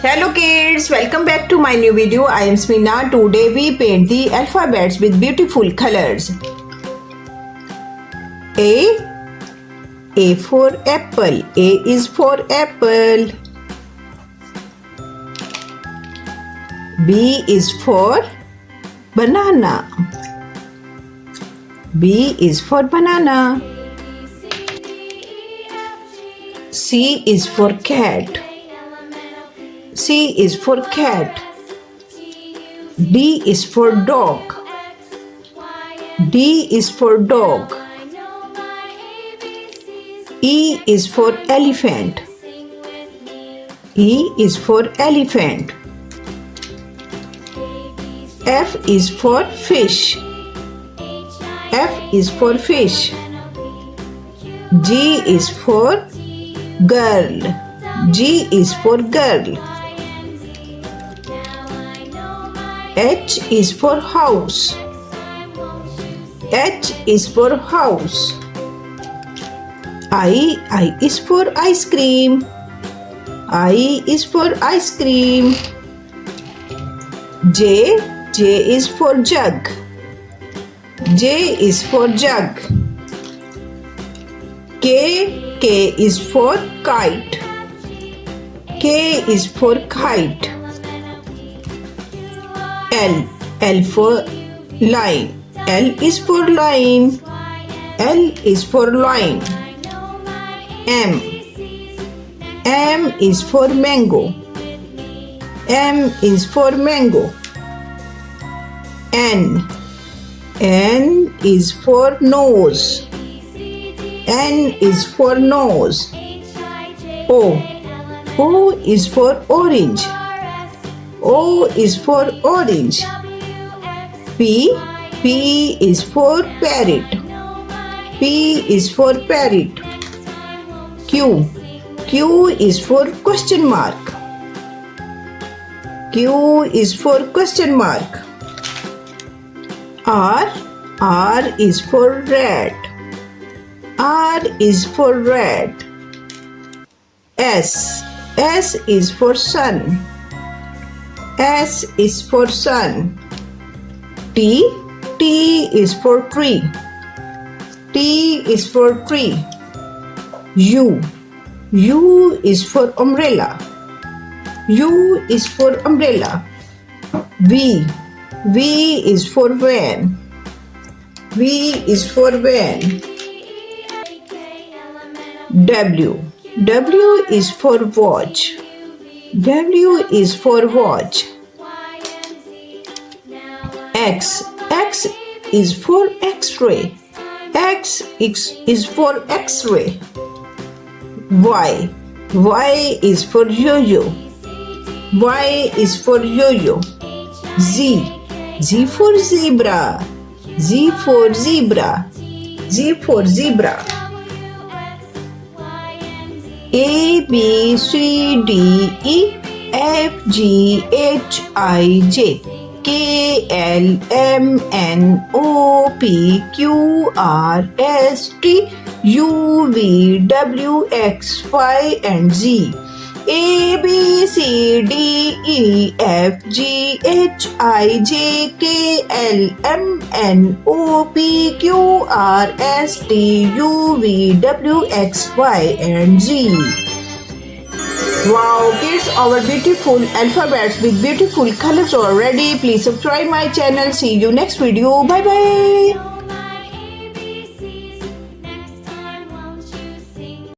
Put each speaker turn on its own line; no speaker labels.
Hello kids, welcome back to my new video. I am Samina. Today we paint the alphabets with beautiful colors. A for apple. A is for apple. B is for banana. B is for banana. C is for cat. C is for cat. D is for dog. D is for dog. E is for elephant. E is for elephant. F is for fish. F is for fish. G is for girl. G is for girl. H is for house. H is for house. I is for ice cream. I is for ice cream. J is for jug. J is for jug. K is for kite. K is for kite. L for line. L is for line. L is for line. M is for mango. M is for mango. N is for nose. N is for nose. O is for orange. O is for orange. P is for parrot. P is for parrot. Q is for question mark. Q is for question mark. R is for rat. R is for rat. S is for sun. S is for sun. T is for tree. T is for tree. U is for umbrella. U is for umbrella. V is for van. V is for van. W is for watch. W is for watch. X is for X-ray. X is for X-ray. Y is for yo-yo. Y is for yo-yo. Z for zebra. Z for zebra. Z for zebra. A B C D E F G H I J K L M N O P Q R S T U V W X Y and Z. A B C D E F G H I J K L M N O P Q R S T U V W X Y and Z. Wow kids, our beautiful alphabets with beautiful colors are ready. Please subscribe my channel. See you next video. Bye bye.